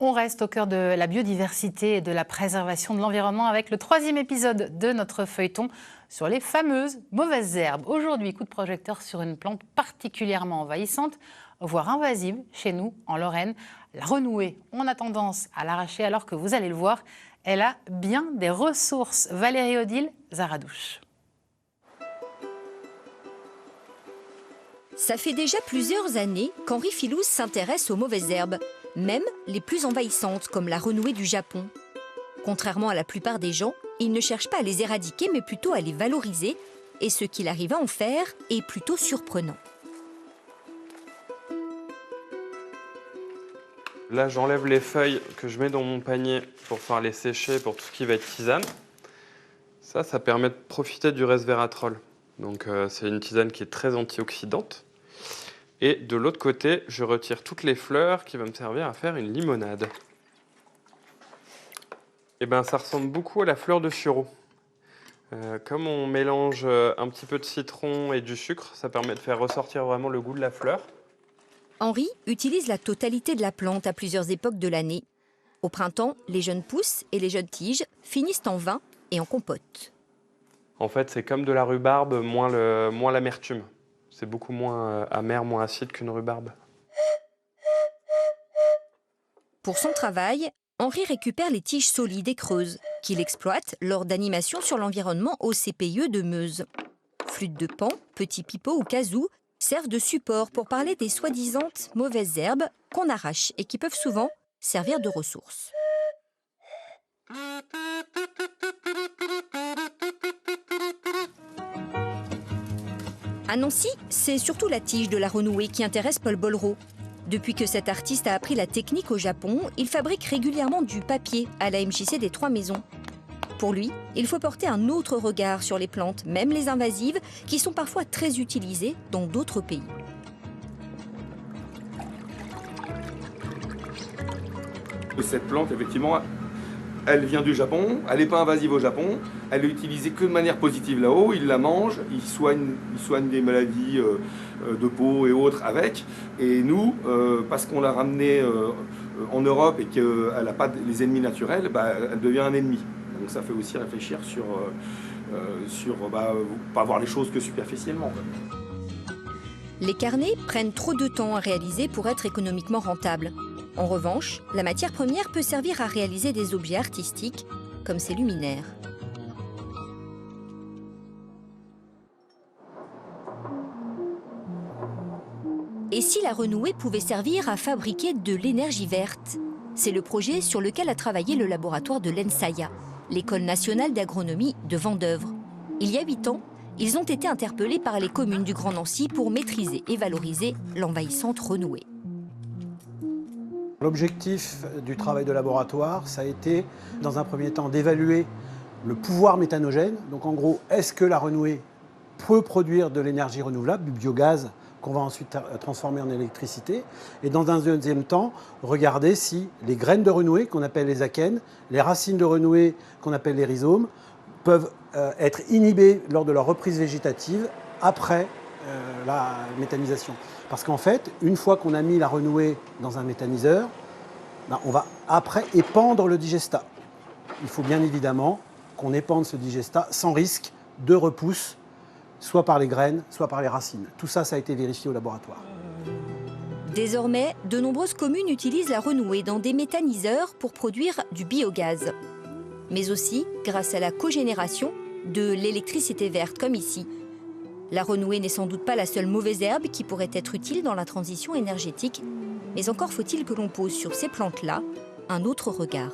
On reste au cœur de la biodiversité et de la préservation de l'environnement avec le 3e épisode de notre feuilleton sur les fameuses mauvaises herbes. Aujourd'hui, coup de projecteur sur une plante particulièrement envahissante, voire invasive chez nous en Lorraine, la renouée. On a tendance à l'arracher alors que vous allez le voir, elle a bien des ressources. Valérie Odile, Zaradouche. Ça fait déjà plusieurs années qu'Henri Filouz s'intéresse aux mauvaises herbes, même les plus envahissantes comme la renouée du Japon. Contrairement à la plupart des gens, il ne cherche pas à les éradiquer mais plutôt à les valoriser, et ce qu'il arrive à en faire est plutôt surprenant. Là, j'enlève les feuilles que je mets dans mon panier pour faire les sécher pour tout ce qui va être tisane. Ça permet de profiter du resveratrol. Donc c'est une tisane qui est très antioxydante. Et de l'autre côté, je retire toutes les fleurs qui vont me servir à faire une limonade. Et ben, ça ressemble beaucoup à la fleur de sureau. Comme on mélange un petit peu de citron et du sucre, ça permet de faire ressortir vraiment le goût de la fleur. Henri utilise la totalité de la plante à plusieurs époques de l'année. Au printemps, les jeunes pousses et les jeunes tiges finissent en vin et en compote. En fait, c'est comme de la rhubarbe, moins l'amertume. C'est beaucoup moins amer, moins acide qu'une rhubarbe. Pour son travail, Henri récupère les tiges solides et creuses qu'il exploite lors d'animations sur l'environnement au CPIE de Meuse. Flûte de pan, petits pipeaux ou kazoo servent de support pour parler des soi-disant mauvaises herbes qu'on arrache et qui peuvent souvent servir de ressources. À Nancy, c'est surtout la tige de la renouée qui intéresse Paul Bollereau. Depuis que cet artiste a appris la technique au Japon, il fabrique régulièrement du papier à la MJC des Trois Maisons. Pour lui, il faut porter un autre regard sur les plantes, même les invasives, qui sont parfois très utilisées dans d'autres pays. Cette plante, effectivement, elle vient du Japon, elle n'est pas invasive au Japon, elle est utilisée que de manière positive là-haut, ils la mangent, ils soignent des maladies de peau et autres avec. Et nous, parce qu'on l'a ramenée en Europe et qu'elle n'a pas les ennemis naturels, elle devient un ennemi. Donc ça fait aussi réfléchir sur pas voir les choses que superficiellement. Les carnets prennent trop de temps à réaliser pour être économiquement rentables. En revanche, la matière première peut servir à réaliser des objets artistiques, comme ces luminaires. Et si la renouée pouvait servir à fabriquer de l'énergie verte? C'est le projet sur lequel a travaillé le laboratoire de l'ENSAIA, l'École nationale d'agronomie de Vendeuvre. Il y a 8 ans, ils ont été interpellés par les communes du Grand Nancy pour maîtriser et valoriser l'envahissante renouée. L'objectif du travail de laboratoire, ça a été, dans un premier temps, d'évaluer le pouvoir méthanogène. Donc en gros, est-ce que la renouée peut produire de l'énergie renouvelable, du biogaz, qu'on va ensuite transformer en électricité. Et dans un deuxième temps, regarder si les graines de renouée, qu'on appelle les akènes, les racines de renouée, qu'on appelle les rhizomes, peuvent être inhibées lors de leur reprise végétative après la méthanisation. Parce qu'en fait, une fois qu'on a mis la renouée dans un méthaniseur, on va après épandre le digestat. Il faut bien évidemment qu'on épande ce digestat sans risque de repousse, soit par les graines, soit par les racines. Tout ça, ça a été vérifié au laboratoire. Désormais, de nombreuses communes utilisent la renouée dans des méthaniseurs pour produire du biogaz. Mais aussi, grâce à la cogénération, de l'électricité verte, comme ici. La renouée n'est sans doute pas la seule mauvaise herbe qui pourrait être utile dans la transition énergétique, mais encore faut-il que l'on pose sur ces plantes-là un autre regard.